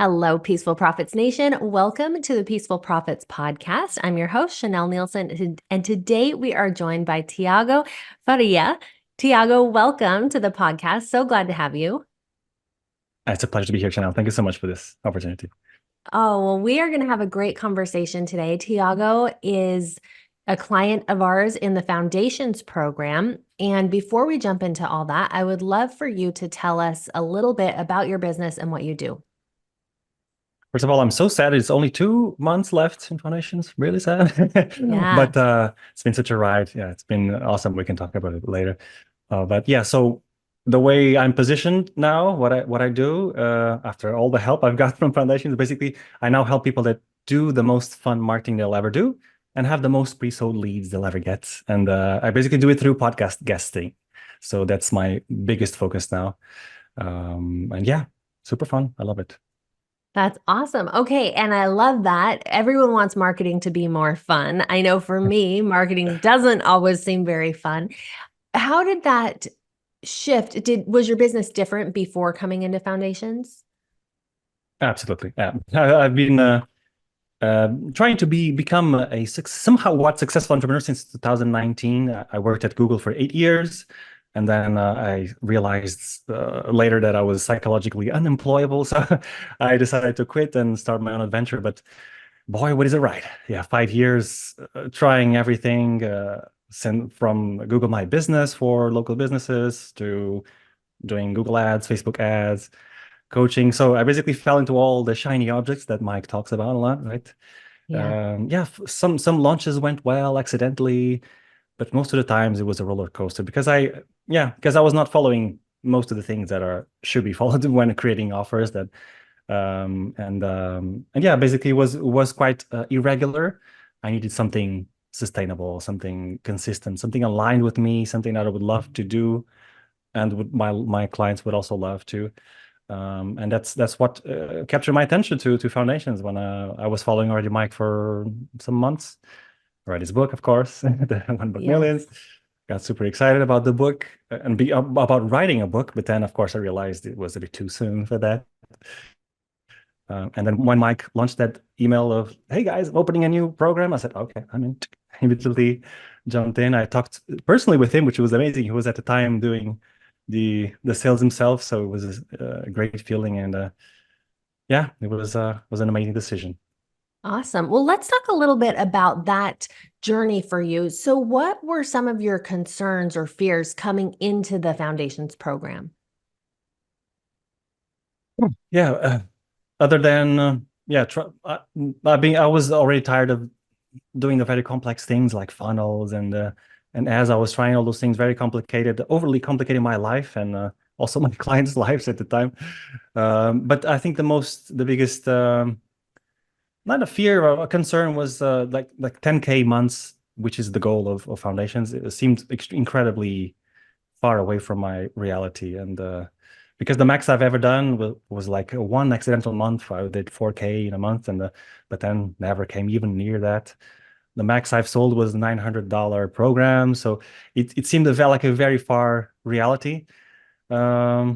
Hello, Peaceful Profits Nation. Welcome to the Peaceful Profits Podcast. I'm your host, Chanel Nielsen, and today we are joined by Tiago Faria. Tiago, welcome to the podcast. So glad to have you. It's a pleasure to be here, Chanel. Thank you so much for this opportunity. Oh, well, we are going to have a great conversation today. Tiago is a client of ours in the Foundations program. And before we jump into all that, I would love for you to tell us a little bit about your business and what you do. First of all, I'm so sad it's only 2 months left in Foundations. Really sad. Yeah. But it's been such a ride. Yeah, it's been awesome. We can talk about it later. But yeah, so the way I'm positioned now, what I do after all the help I've got from Foundations, basically, I now help people that do the most fun marketing they'll ever do and have the most pre-sold leads they'll ever get. And I basically do it through podcast guesting. So that's my biggest focus now. And yeah, super fun. I love it. That's awesome. Okay. And I love that. Everyone wants marketing to be more fun. I know for me, marketing doesn't always seem very fun. How did that shift? Was your business different before coming into Foundations? Absolutely. Yeah. I've been trying to become a somehow successful entrepreneur since 2019. I worked at Google for 8 years, and then I realized later that I was psychologically unemployable. So I decided to quit and start my own adventure. But boy, what is it right? Yeah, 5 years trying everything, from Google My Business for local businesses to doing Google ads, Facebook ads, coaching. So I basically fell into all the shiny objects that Mike talks about a lot, right? Yeah. Yeah, some launches went well accidentally, but most of the times it was a roller coaster because I was not following most of the things that are should be followed when creating offers that and yeah, basically was quite irregular. I needed something sustainable, something consistent, something aligned with me, something that I would love to do, and my clients would also love to. And that's what captured my attention to Foundations when I was following already Mike for some months. Read his book, of course, the One Book Yes. Millions. Got super excited about the book and about writing a book, but then of course I realized it was a bit too soon for that. And then when Mike launched that email of, "Hey guys, I'm opening a new program," I said, "Okay, I'm in." Immediately jumped in. I talked personally with him, which was amazing. He was at the time doing the sales himself, so it was a great feeling. And yeah, it was an amazing decision. Awesome. Well, let's talk a little bit about that journey for you. So, what were some of your concerns or fears coming into the Foundations program? Yeah, other than yeah, I was already tired of doing the very complex things like funnels and as I was trying all those things, very complicated, overly complicating my life and also my clients' lives at the time. But I think the biggest not a fear or a concern was like 10K months, which is the goal of Foundations. It seemed incredibly far away from my reality. And because the max I've ever done was like one accidental month. I did 4K in a month, but then never came even near that. The max I've sold was $900 program, so it seemed like a very far reality. Yeah,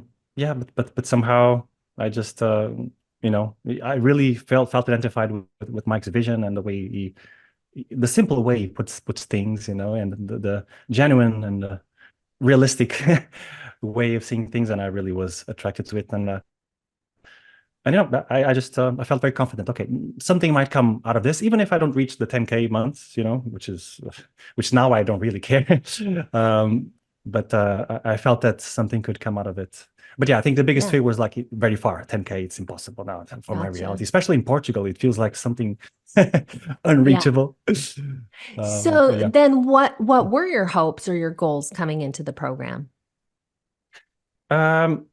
but somehow I just I really felt identified with Mike's vision and the way the simple way he puts things, and the genuine and realistic way of seeing things, and I really was attracted to it. And I just I felt very confident. Okay, something might come out of this, even if I don't reach the 10K months, which now I don't really care. um, but I felt that something could come out of it. But yeah, I think the biggest Yeah. fear was like very far. 10K, it's impossible now for my reality, Gotcha. especially in Portugal. It feels like something Yeah. unreachable. So Yeah. then what were your hopes or your goals coming into the program? Um,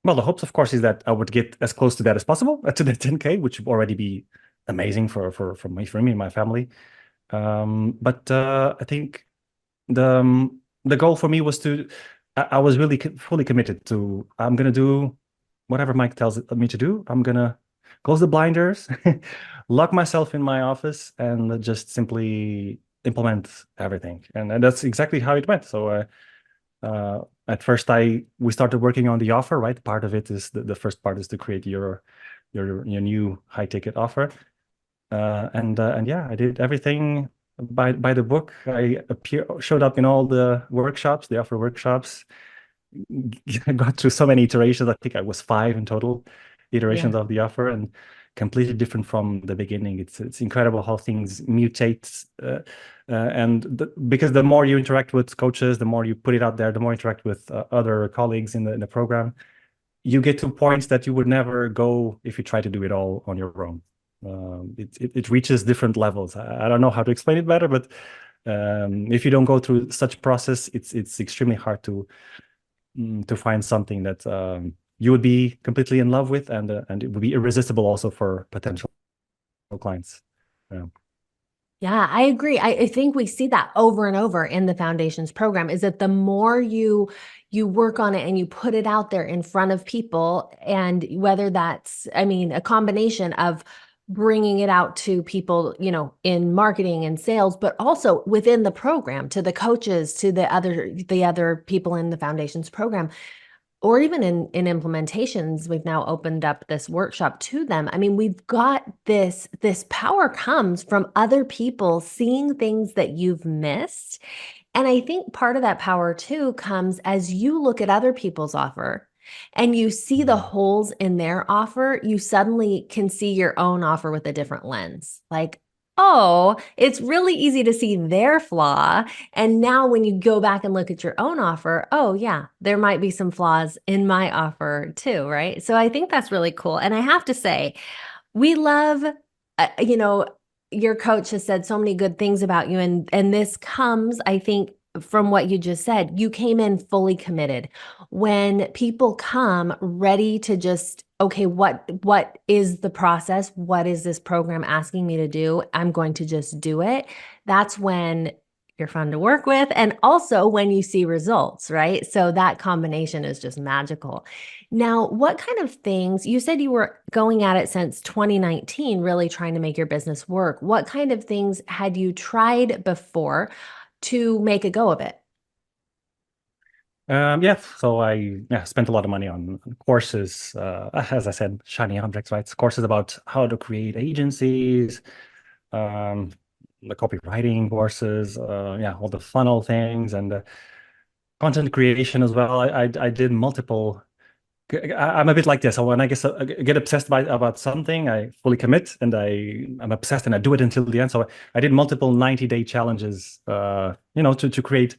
Well, the hopes, of course, is that I would get as close to that as possible, to the 10K, which would already be amazing for me and my family. But I think the goal for me was I was really fully committed to, I'm gonna do whatever Mike tells me to do. I'm gonna close the blinders, lock myself in my office, and just simply implement everything. And that's exactly how it went. So at first we started working on the offer, right? Part of it is the first part is to create your your new high ticket offer. And yeah, I did everything by the book. I showed up in all the workshops, the offer workshops. I got through so many iterations. I think I was 5 in total Yeah. iterations of the offer, and completely different from the beginning. It's incredible how things mutate, because the more you interact with coaches, the more you put it out there, the more you interact with other colleagues in the program, you get to points that you would never go if you try to do it all on your own. It reaches different levels. I don't know how to explain it better, but if you don't go through such process, it's extremely hard to find something that you would be completely in love with, and it would be irresistible also for potential clients. Yeah. Yeah, I agree. I think we see that over and over in the foundations program is that the more you work on it and you put it out there in front of people, and whether that's, I mean, a combination of bringing it out to people, in marketing and sales, but also within the program to the coaches, to the other people in the foundations program, or even in implementations. We've now opened up this workshop to them. I mean, we've got this power comes from other people seeing things that you've missed. And I think part of that power too comes as you look at other people's offer and you see the holes in their offer, you suddenly can see your own offer with a different lens. Like, oh, it's really easy to see their flaw. And now when you go back and look at your own offer, oh, yeah, there might be some flaws in my offer too, right? So I think that's really cool. And I have to say, we love, uh, you know, your coach has said so many good things about you, and this comes, I think, from what you just said. You came in fully committed. When people come ready to just, okay, what is the process? What is this program asking me to do? I'm going to just do it. That's when you're fun to work with, and also when you see results, right? So that combination is just magical. Now, what kind of things, you said you were going at it since 2019, really trying to make your business work. What kind of things had you tried before to make a go of it? Yeah, so I spent a lot of money on courses, as I said, shiny objects, right? Courses about how to create agencies, um, the copywriting courses, all the funnel things, and content creation as well. I did multiple. I'm a bit like this. So when I get obsessed about something, I fully commit, and I'm obsessed, and I do it until the end. So I did multiple 90-day challenges, to create.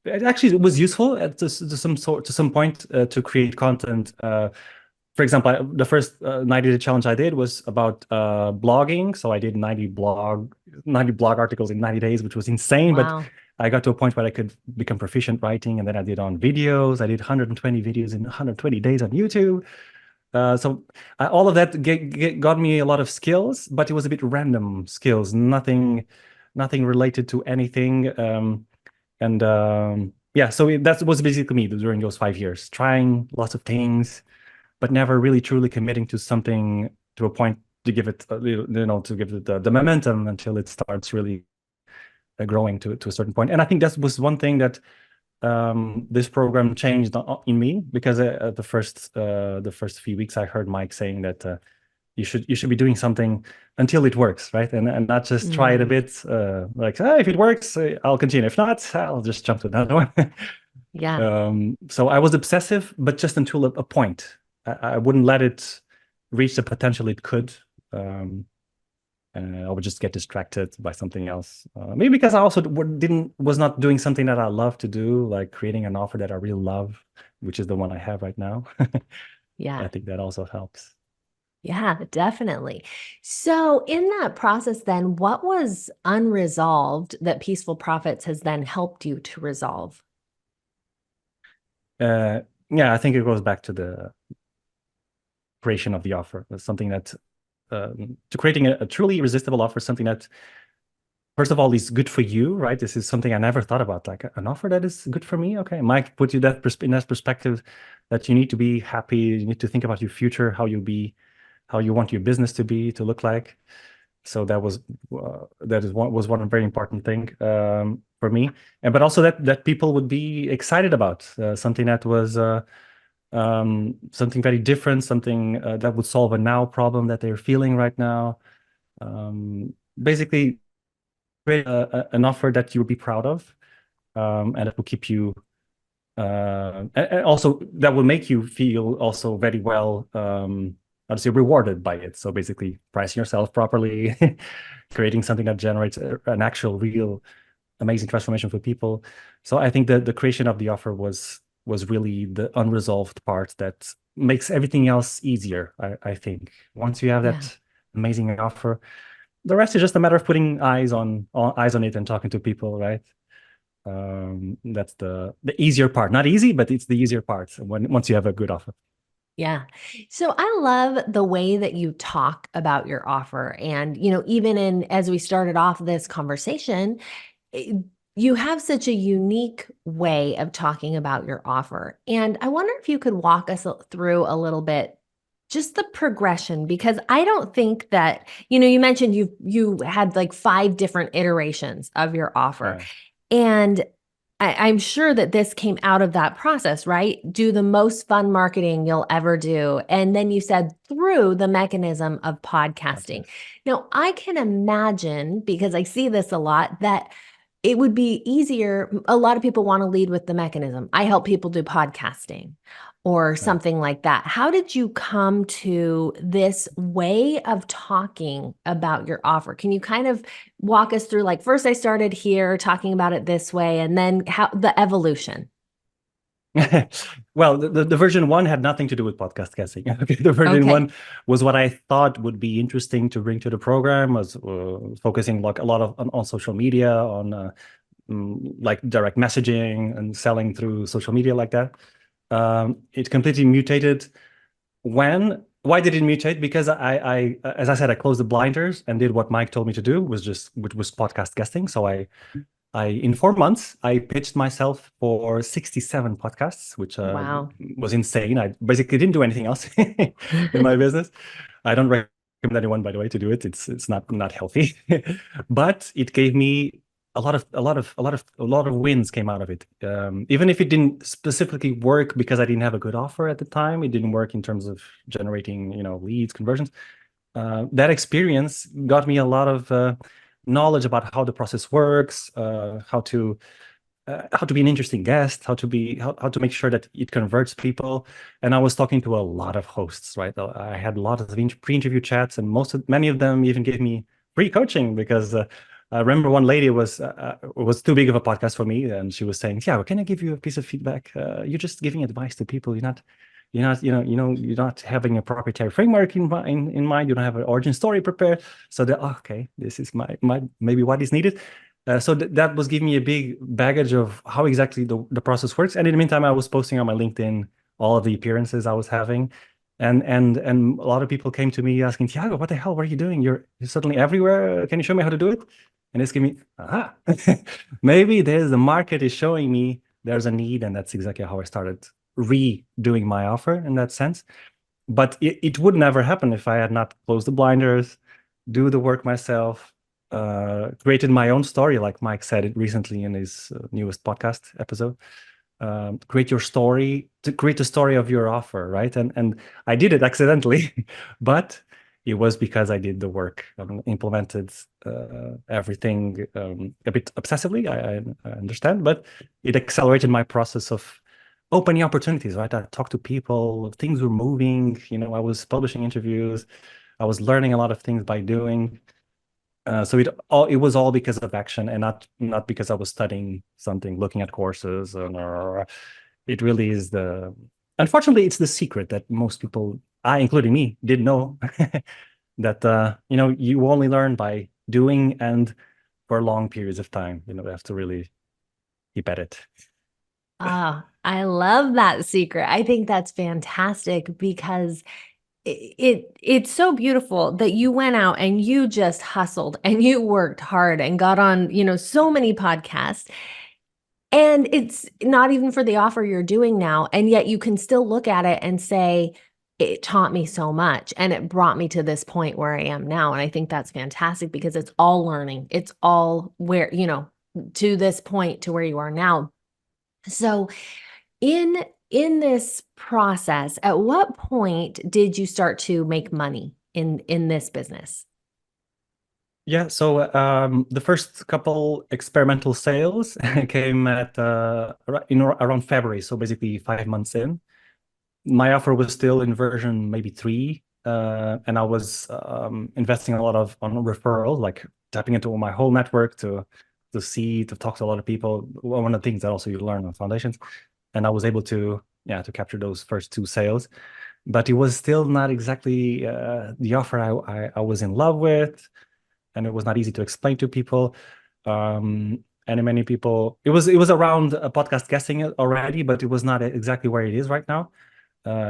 It actually was useful to some point, to create content. For example, the first 90-day challenge I did was about blogging. So I did 90 blog articles in 90 days, which was insane. But Wow. I got to a point where I could become proficient writing, and then I did on videos. I did 120 videos in 120 days on YouTube. So all of that got me a lot of skills, but it was a bit random skills, nothing related to anything. So that was basically me during those 5 years, trying lots of things, but never really truly committing to something to a point to give it, to give it the momentum until it starts really growing to a certain point. And I think that was one thing that this program changed in me, because the first few weeks I heard Mike saying that you should be doing something until it works, right? And not just try it a Mm, bit, like, if it works, I'll continue. If not, I'll just jump to another one. yeah. So I was obsessive, but just until a point. I wouldn't let it reach the potential it could. Um, and I would just get distracted by something else. Maybe because I also was not doing something that I love to do, like creating an offer that I really love, which is the one I have right now. Yeah. I think that also helps. Yeah, definitely. So, in that process, then, what was unresolved that Peaceful Profits has then helped you to resolve? Uh, yeah, I think it goes back to the creation of the offer. It's something that to creating a truly irresistible offer, something that, first of all, is good for you, right? This is something I never thought about, like an offer that is good for me. Okay, Mike put you in that perspective, that you need to be happy, you need to think about your future, how you want your business to look like. So was one very important thing for me, and but also that people would be excited about, something that was something very different, something that would solve a now problem that they're feeling right now. Basically, create an offer that you'll be proud of, and it will keep you, and also that will make you feel also very well, I'd say rewarded by it. So basically, pricing yourself properly, creating something that generates an actual, real, amazing transformation for people. So I think that the creation of the offer was really the unresolved part that makes everything else easier. I think once you have Yeah. that amazing offer, the rest is just a matter of putting eyes on it and talking to people, right? That's the easier part. Not easy, but it's the easier part when once you have a good offer. Yeah. So I love the way that you talk about your offer. And, even as we started off this conversation, eh, you have such a unique way of talking about your offer. And I wonder if you could walk us through a little bit just the progression, because I don't think that, you mentioned you had like 5 different iterations of your offer. Yeah, And I'm sure that this came out of that process, right? Do the most fun marketing you'll ever do. And then you said through the mechanism of podcasting. podcast. Now, I can imagine, because I see this a lot, that it would be easier. A lot of people want to lead with the mechanism. I help people do podcasting or Right. something like that. How did you come to this way of talking about your offer? Can you kind of walk us through, like, first I started here talking about it this way, and then how the evolution? Well, the version one had nothing to do with podcast guessing. Okay, the version Okay. one was what I thought would be interesting to bring to the program, was focusing like a lot on social media, on like direct messaging and selling through social media like that. It completely mutated when. Why did it mutate? Because as I said, I closed the blinders and did what Mike told me to do, which was podcast guesting. So in 4 months, I pitched myself for 67 podcasts, which Wow. was insane. I basically didn't do anything else in my business. I don't recommend anyone, by the way, to do it. It's not healthy, but it gave me a lot of wins came out of it. Even if it didn't specifically work because I didn't have a good offer at the time, it didn't work in terms of generating, leads, conversions. That experience got me a lot of knowledge about how the process works, how to be an interesting guest, how to make sure that it converts people. And I was talking to a lot of hosts, right? I had a lot of pre-interview chats, and many of them even gave me free coaching because I remember one lady was too big of a podcast for me, and she was saying, "Yeah, well, can I give you a piece of feedback? You're just giving advice to people. You're not having a proprietary framework in mind. You don't have an origin story prepared. So okay, this is my maybe what is needed." So that was giving me a big baggage of how exactly the process works. And in the meantime, I was posting on my LinkedIn all of the appearances I was having. And a lot of people came to me asking, Tiago, what the hell were you doing? You're suddenly everywhere. Can you show me how to do it? And it's giving me, maybe the market is showing me there's a need. And that's exactly how I started redoing my offer in that sense. But it would never happen if I had not closed the blinders, do the work myself, created my own story, like Mike said it recently in his newest podcast episode. Create your story, to create the story of your offer, right? And I did it accidentally, but it was because I did the work, implemented everything a bit obsessively. I understand, but it accelerated my process of opening opportunities, right? I talked to people, things were moving, I was publishing interviews, I was learning a lot of things by doing. So it was all because of action and not because I was studying something, looking at courses. It really is unfortunately, it's the secret that most people, I including me, didn't know that you only learn by doing and for long periods of time. You have to really keep at it. I love that secret. I think that's fantastic because it's so beautiful that you went out and you just hustled and you worked hard and got on, so many podcasts. And it's not even for the offer you're doing now. And yet you can still look at it and say, it taught me so much and it brought me to this point where I am now. And I think that's fantastic because it's all learning. It's all where, to this point to where you are now. So in in this process, at what point did you start to make money in this business? Yeah, so the first couple experimental sales came at around February, so basically 5 months in. My offer was still in version maybe three, and I was investing a lot of on referrals, like tapping into my whole network to talk to a lot of people. One of the things that also you learn on foundations, and I was able to to capture those first two sales, but it was still not exactly the offer I was in love with, and it was not easy to explain to people. And many people, it was around a podcast guesting already, but it was not exactly where it is right now.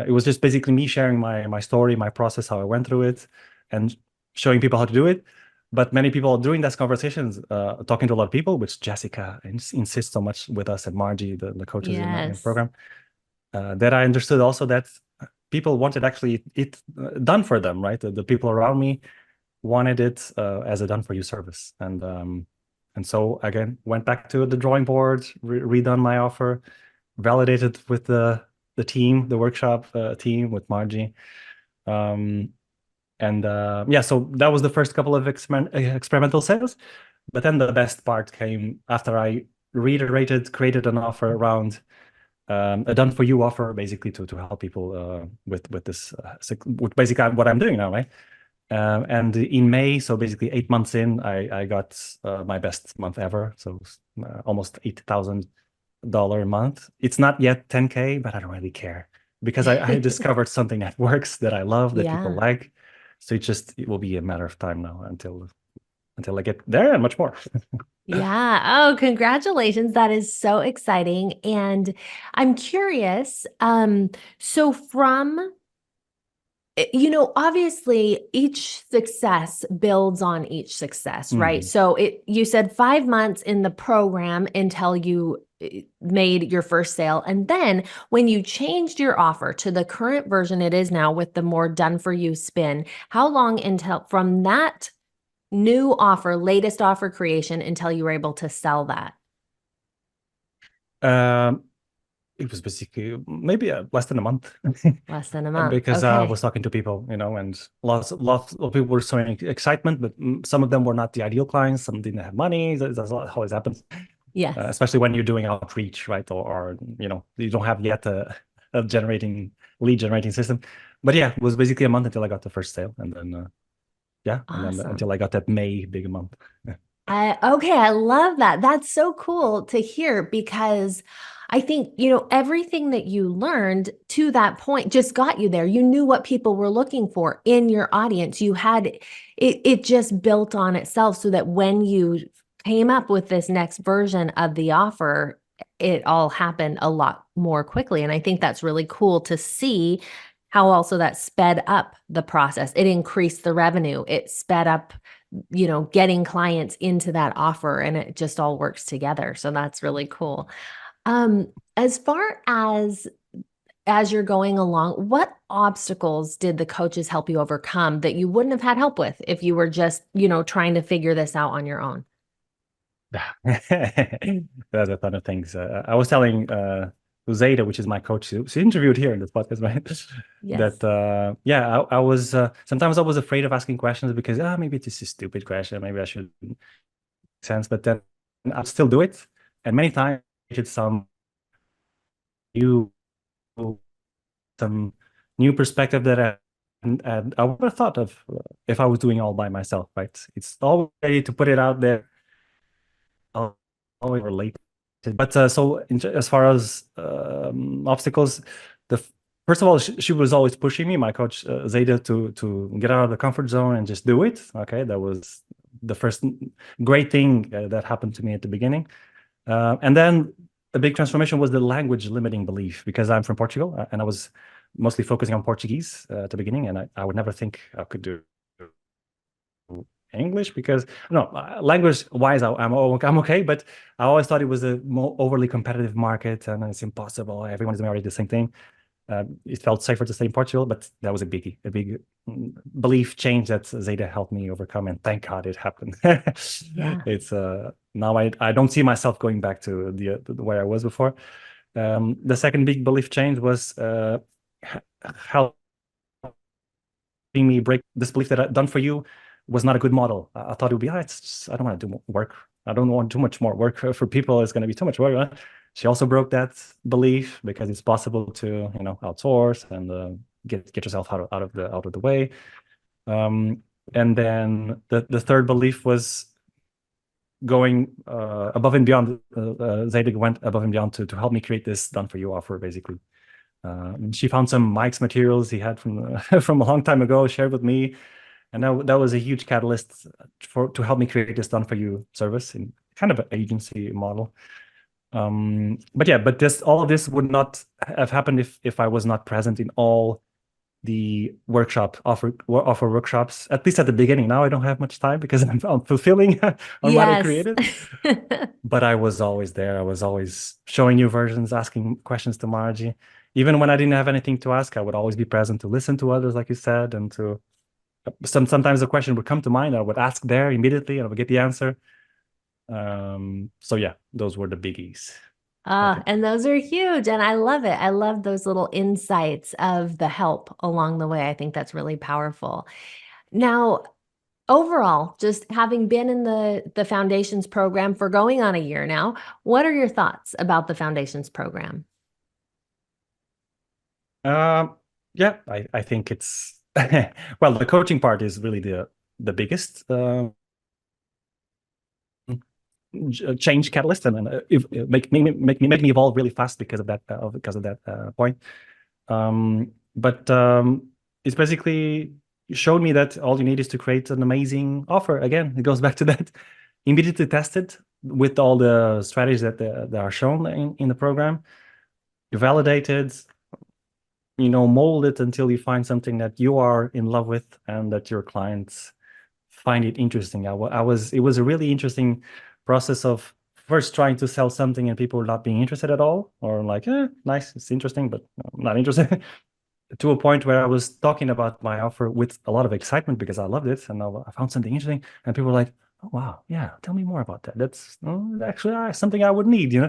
It was just basically me sharing my story, my process, how I went through it, and showing people how to do it. But many people during those conversations, talking to a lot of people, which Jessica insists so much with us, and Margie, the coaches in the Yes. program, that I understood also that people wanted actually it done for them, right? The people around me wanted it as a done for you service, and so again went back to the drawing board, redone my offer, validated with the team, the workshop team with Margie. Um, and yeah, so that was the first couple of experimental sales. But then the best part came after I reiterated, created an offer around a done for you offer, basically to help people with this, with basically what I'm doing now, right? And in May, so basically 8 months in, I got my best month ever. So almost $8,000 a month. It's not yet 10K, but I don't really care because I discovered something that works, that I love, that people Yeah. like. So it will be a matter of time now until I get there and much more. Yeah. Oh, congratulations. That is so exciting. And I'm curious, so from obviously each success builds on each success, right? Mhm. So you said 5 months in the program until you made your first sale. And then when you changed your offer to the current version it is now with the more done for you spin, how long until from that new offer, latest offer creation until you were able to sell that? Um, it was basically maybe less than a month. Less than a month. Because I was Okay. talking to people, and lots of people were showing excitement, but some of them were not the ideal clients. Some didn't have money. That's how it happens, Yes. especially when you're doing outreach, right? Or you don't have yet a lead generating system. But yeah, it was basically a month until I got the first sale, and then and then Awesome. until I got that May big month. I love that. That's so cool to hear because I think, everything that you learned to that point just got you there. You knew what people were looking for in your audience. You had it just built on itself so that when you came up with this next version of the offer, it all happened a lot more quickly. And I think that's really cool to see how also that sped up the process. It increased the revenue. It sped up getting clients into that offer and it just all works together. So that's really cool. As far as you're going along, what obstacles did the coaches help you overcome that you wouldn't have had help with if you were just, trying to figure this out on your own? There's a ton of things. I was telling Zeta, which is my coach, she interviewed here in this podcast, right? That Yes. yeah, I was sometimes I was afraid of asking questions because maybe this is a stupid question, maybe I should make sense, but then I'll still do it. And many times it's new some new perspective that I would have thought of if I was doing all by myself, right? It's always ready to put it out there, always related. But so as far as obstacles, the first of all, she was always pushing me, my coach Zeta, to get out of the comfort zone and just do it. Okay, that was the first great thing that happened to me at the beginning. And then a big transformation was the language limiting belief because I'm from Portugal and I was mostly focusing on Portuguese at the beginning, and I would never think I could do English because no, language wise I'm okay, but I always thought it was a more overly competitive market and it's impossible. Everyone is doing already the same thing. It felt safer to stay in Portugal, but that was a big belief change that Zeta helped me overcome, and thank God it happened. Yeah. It's now I don't see myself going back to the way I was before. The second big belief change was helping me break this belief that done for you was not a good model. I thought it would be, it's just, I don't want to do work. I don't want too much more work for people. It's going to be too much work. She also broke that belief because it's possible to, outsource and get yourself out of the way. And then the third belief was going above and beyond. Zadig went above and beyond to help me create this done for you offer, basically. She found some Mike's materials he had from from a long time ago, shared with me, and that was a huge catalyst to help me create this done for you service in kind of an agency model. But all of this would not have happened if I was not present in all the offer workshops, at least at the beginning. Now I don't have much time because I'm fulfilling on what I Yes. created. But I was always there. I was always showing new versions, asking questions to Margie. Even when I didn't have anything to ask, I would always be present to listen to others, like you said, and to sometimes a question would come to mind. I would ask there immediately, and I would get the answer. So yeah, those were the biggies, I think. And those are huge. And I love it. I love those little insights of the help along the way. I think that's really powerful. Now, overall, just having been in the Foundations program for going on a year now, what are your thoughts about the Foundations program? Yeah, I think it's well, the coaching part is really the biggest change catalyst, and if make me evolve really fast because of that point. But it's basically showed me that all you need is to create an amazing offer. Again, it goes back to that. Immediately tested with all the strategies that are shown in the program. You validated, mold it until you find something that you are in love with and that your clients find it interesting. It was a really interesting process of first trying to sell something and people not being interested at all, or like, nice, it's interesting, but I'm not interested. To a point where I was talking about my offer with a lot of excitement because I loved it and I found something interesting, and people were like, "Oh wow, yeah, tell me more about that. That's actually something I would need."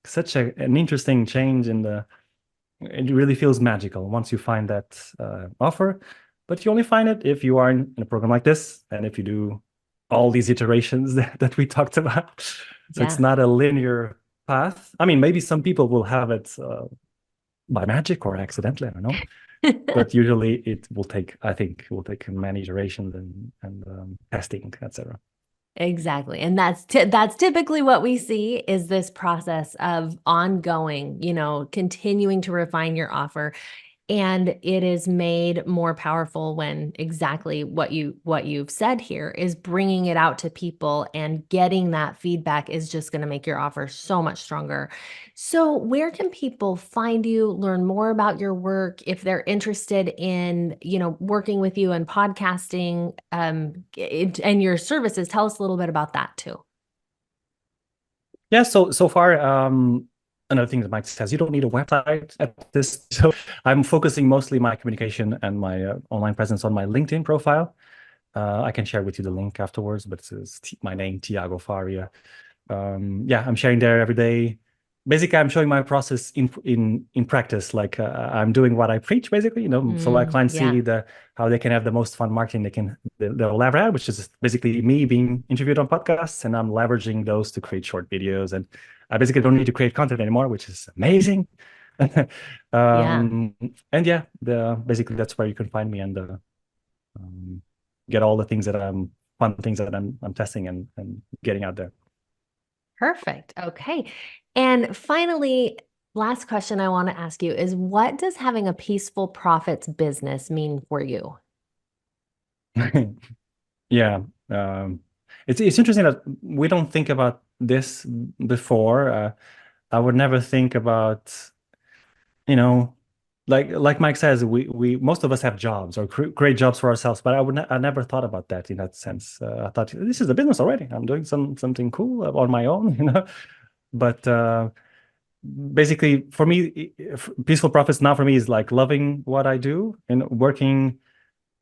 Such an interesting change it really feels magical once you find that offer. But you only find it if you are in a program like this and if you do all these iterations that we talked about. So it's Yeah. not a linear path. I mean, maybe some people will have it by magic or accidentally, I don't know. But usually I think it will take many iterations and testing, etc. Exactly. And that's typically what we see is this process of ongoing, continuing to refine your offer. And it is made more powerful when exactly what you've said here is bringing it out to people, and getting that feedback is just going to make your offer so much stronger. So where can people find you, learn more about your work if they're interested in, working with you and podcasting, and your services? Tell us a little bit about that too. Yeah, so far, another thing that Mike says, you don't need a website at this. So I'm focusing mostly my communication and my online presence on my LinkedIn profile. I can share with you the link afterwards, but it's my name, Tiago Faria. Yeah, I'm sharing there every day. Basically, I'm showing my process in practice. Like I'm doing what I preach, basically. So my clients Yeah. see how they can have the most fun marketing they'll ever have, which is basically me being interviewed on podcasts, and I'm leveraging those to create short videos. And I basically don't need to create content anymore, which is amazing. Yeah. um, and yeah, basically that's where you can find me and um, get all the fun things that I'm testing and getting out there. Perfect. Okay. And finally, last question I want to ask you is, what does having a peaceful profits business mean for you? Yeah. It's interesting that we don't think about this before. I would never think about, you know, like Mike says, we most of us have jobs or great jobs for ourselves, but I never thought about that in that sense. I thought this is a business already. I'm doing something cool on my own. But basically, for me, peaceful profits now for me is like loving what I do and working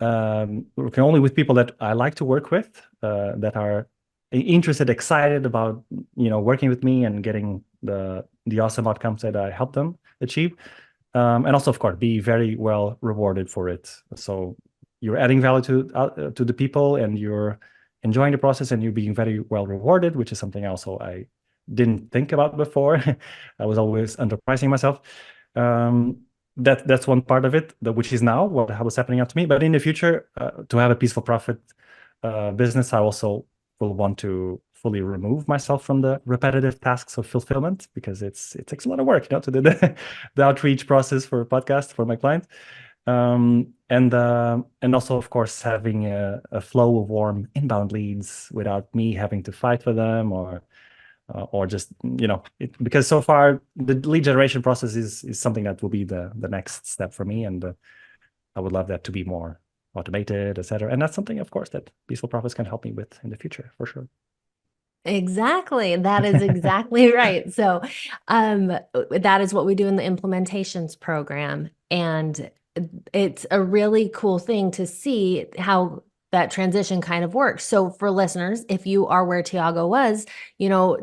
only with people that I like to work with, that are interested, excited about, working with me and getting the awesome outcomes that I helped them achieve. And also, of course, be very well rewarded for it. So you're adding value to the people, and you're enjoying the process, and you're being very well rewarded, which is something also I didn't think about before. I was always underpricing myself. That's one part of it, which is now what was happening up to me. But in the future, to have a peaceful profit business, I also will want to fully remove myself from the repetitive tasks of fulfillment, because it takes a lot of work, to do the outreach process for a podcast for my clients. And also, of course, having a flow of warm inbound leads without me having to fight for them, or just, because so far the lead generation process is something that will be the next step for me, and I would love that to be more automated, etc. And that's something, of course, that Peaceful Profits can help me with in the future, for sure. Exactly. That is exactly right. So, that is what we do in the implementations program. And it's a really cool thing to see how that transition kind of works. So for listeners, if you are where Tiago was,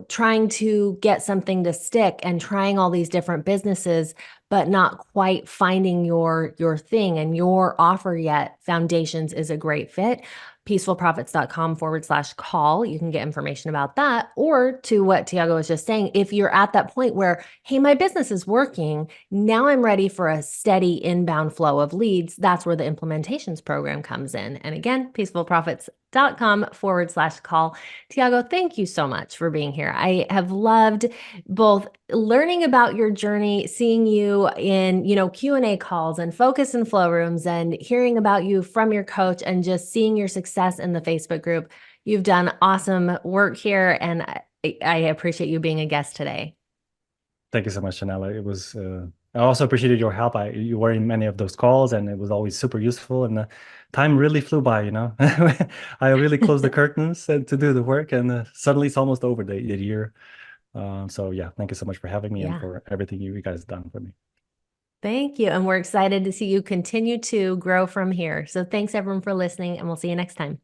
trying to get something to stick and trying all these different businesses, but not quite finding your thing and your offer yet, Foundations is a great fit. peacefulprofits.com/call. You can get information about that. Or to what Tiago was just saying, if you're at that point where, hey, my business is working, now I'm ready for a steady inbound flow of leads, that's where the implementations program comes in. And again, peacefulprofits.com/call. Tiago, thank you so much for being here. I have loved both learning about your journey, seeing you in, Q&A calls and focus and flow rooms, and hearing about you from your coach, and just seeing your success in the Facebook group. You've done awesome work here, and I appreciate you being a guest today. Thank you so much, Janella. It was. I also appreciated your help. You were in many of those calls, and it was always super useful. And time really flew by. I really closed the curtains and to do the work, and suddenly it's almost over the year. So yeah, thank you so much for having me and for everything you guys have done for me. Thank you. And we're excited to see you continue to grow from here. So thanks everyone for listening, and we'll see you next time.